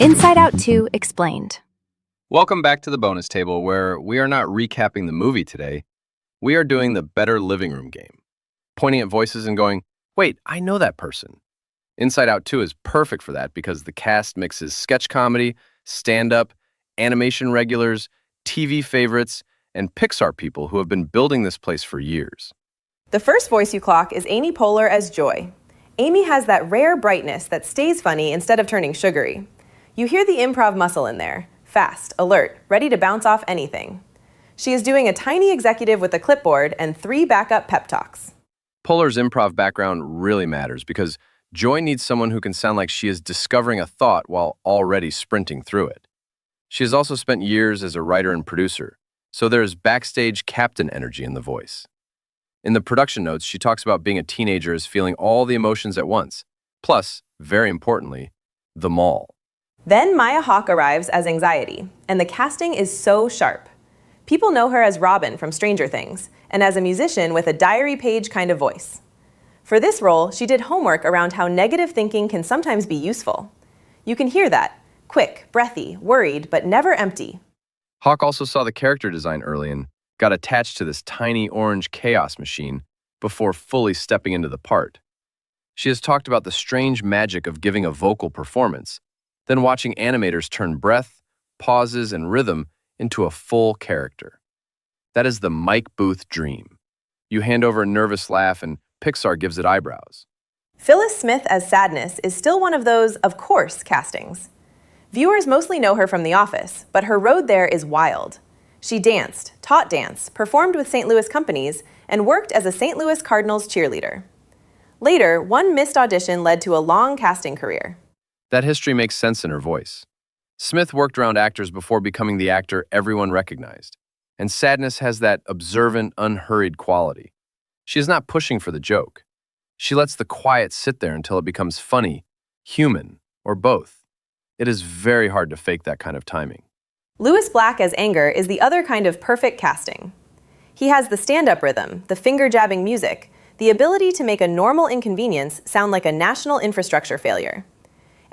Inside Out 2 Explained. Welcome back to the bonus table, where we are not recapping the movie today. We are doing the better living room game, pointing at voices and going, wait, I know that person. Inside Out 2 is perfect for that because the cast mixes sketch comedy, stand-up, animation regulars, TV favorites, and Pixar people who have been building this place for years. The first voice you clock is Amy Poehler as Joy. Amy has that rare brightness that stays funny instead of turning sugary. You hear the improv muscle in there, fast, alert, ready to bounce off anything. She is doing a tiny executive with a clipboard and 3 backup pep talks. Poehler's improv background really matters because Joy needs someone who can sound like she is discovering a thought while already sprinting through it. She has also spent years as a writer and producer, so there is backstage captain energy in the voice. In the production notes, she talks about being a teenager as feeling all the emotions at once, plus, very importantly, them all. Then Maya Hawke arrives as Anxiety, and the casting is so sharp. People know her as Robin from Stranger Things, and as a musician with a diary page kind of voice. For this role, she did homework around how negative thinking can sometimes be useful. You can hear that, quick, breathy, worried, but never empty. Hawke also saw the character design early and got attached to this tiny orange chaos machine before fully stepping into the part. She has talked about the strange magic of giving a vocal performance, then watching animators turn breath, pauses, and rhythm into a full character. That is the Mike Booth dream. You hand over a nervous laugh and Pixar gives it eyebrows. Phyllis Smith as Sadness is still one of those, of course, castings. Viewers mostly know her from The Office, but her road there is wild. She danced, taught dance, performed with St. Louis companies, and worked as a St. Louis Cardinals cheerleader. Later, one missed audition led to a long casting career. That history makes sense in her voice. Smith worked around actors before becoming the actor everyone recognized, and Sadness has that observant, unhurried quality. She is not pushing for the joke. She lets the quiet sit there until it becomes funny, human, or both. It is very hard to fake that kind of timing. Lewis Black as Anger is the other kind of perfect casting. He has the stand-up rhythm, the finger-jabbing music, the ability to make a normal inconvenience sound like a national infrastructure failure.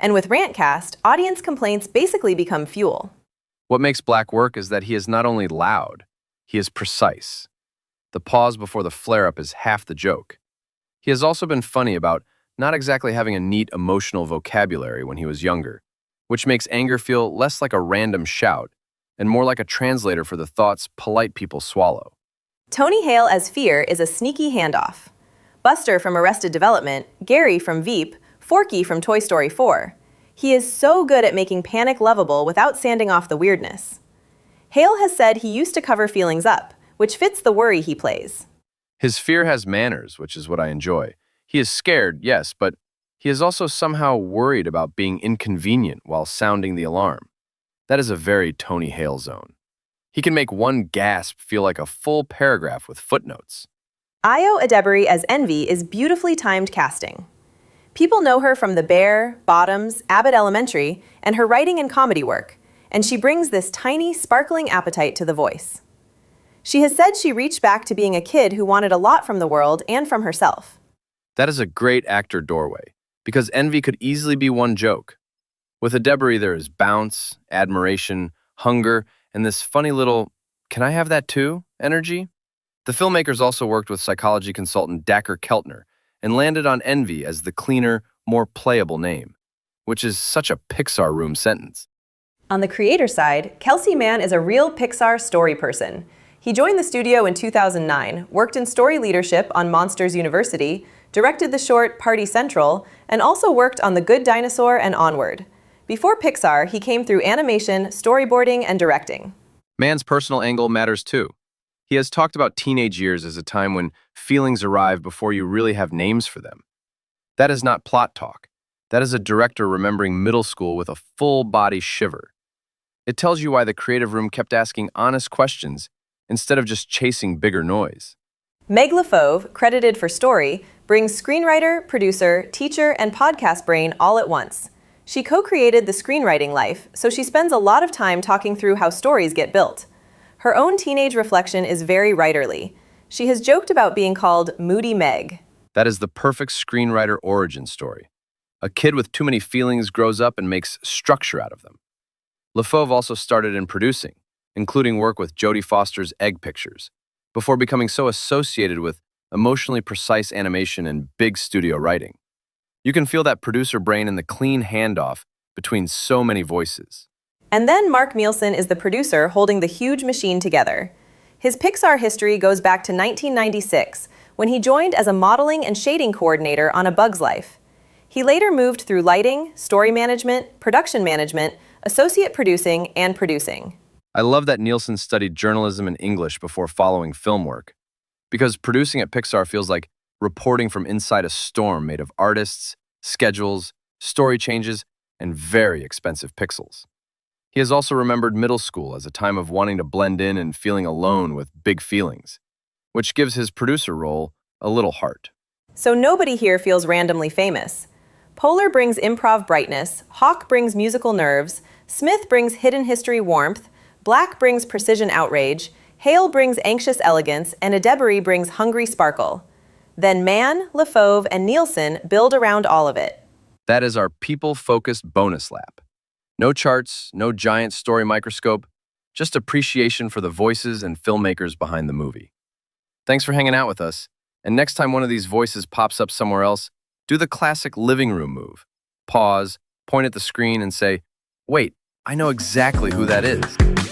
And with Rantcast, audience complaints basically become fuel. What makes Black work is that he is not only loud, he is precise. The pause before the flare-up is half the joke. He has also been funny about not exactly having a neat emotional vocabulary when he was younger, which makes Anger feel less like a random shout and more like a translator for the thoughts polite people swallow. Tony Hale as Fear is a sneaky handoff. Buster from Arrested Development, Gary from Veep, Forky from Toy Story 4. He is so good at making panic lovable without sanding off the weirdness. Hale has said he used to cover feelings up, which fits the worry he plays. His fear has manners, which is what I enjoy. He is scared, yes, but he is also somehow worried about being inconvenient while sounding the alarm. That is a very Tony Hale zone. He can make one gasp feel like a full paragraph with footnotes. Ayo Edebiri as Envy is beautifully timed casting. People know her from The Bear, Bottoms, Abbott Elementary, and her writing and comedy work, and she brings this tiny, sparkling appetite to the voice. She has said she reached back to being a kid who wanted a lot from the world and from herself. That is a great actor doorway, because Envy could easily be one joke. With Edebiri, there is bounce, admiration, hunger, and this funny little, can I have that too, energy? The filmmakers also worked with psychology consultant Dacher Keltner and landed on Envy as the cleaner, more playable name, which is such a Pixar room sentence. On the creator side, Kelsey Mann is a real Pixar story person. He joined the studio in 2009, worked in story leadership on Monsters University, directed the short Party Central, and also worked on The Good Dinosaur and Onward. Before Pixar, he came through animation, storyboarding, and directing. Mann's personal angle matters too. He has talked about teenage years as a time when feelings arrive before you really have names for them. That is not plot talk. That is a director remembering middle school with a full-body shiver. It tells you why the creative room kept asking honest questions instead of just chasing bigger noise. Meg LeFauve, credited for story, brings screenwriter, producer, teacher, and podcast brain all at once. She co-created The Screenwriting Life, so she spends a lot of time talking through how stories get built. Her own teenage reflection is very writerly. She has joked about being called Moody Meg. That is the perfect screenwriter origin story. A kid with too many feelings grows up and makes structure out of them. LeFauve also started in producing, including work with Jodie Foster's Egg Pictures, before becoming so associated with emotionally precise animation and big studio writing. You can feel that producer brain in the clean handoff between so many voices. And then Mark Nielsen is the producer holding the huge machine together. His Pixar history goes back to 1996, when he joined as a modeling and shading coordinator on A Bug's Life. He later moved through lighting, story management, production management, associate producing, and producing. I love that Nielsen studied journalism and English before following film work, because producing at Pixar feels like reporting from inside a storm made of artists, schedules, story changes, and very expensive pixels. He has also remembered middle school as a time of wanting to blend in and feeling alone with big feelings, which gives his producer role a little heart. So nobody here feels randomly famous. Poehler brings improv brightness, Hawke brings musical nerves, Smith brings hidden history warmth, Black brings precision outrage, Hale brings anxious elegance, and Edebiri brings hungry sparkle. Then Mann, LeFauve, and Nielsen build around all of it. That is our people-focused bonus lap. No charts, no giant story microscope, just appreciation for the voices and filmmakers behind the movie. Thanks for hanging out with us, and next time one of these voices pops up somewhere else, do the classic living room move. Pause, point at the screen, and say, "Wait, I know exactly who that is."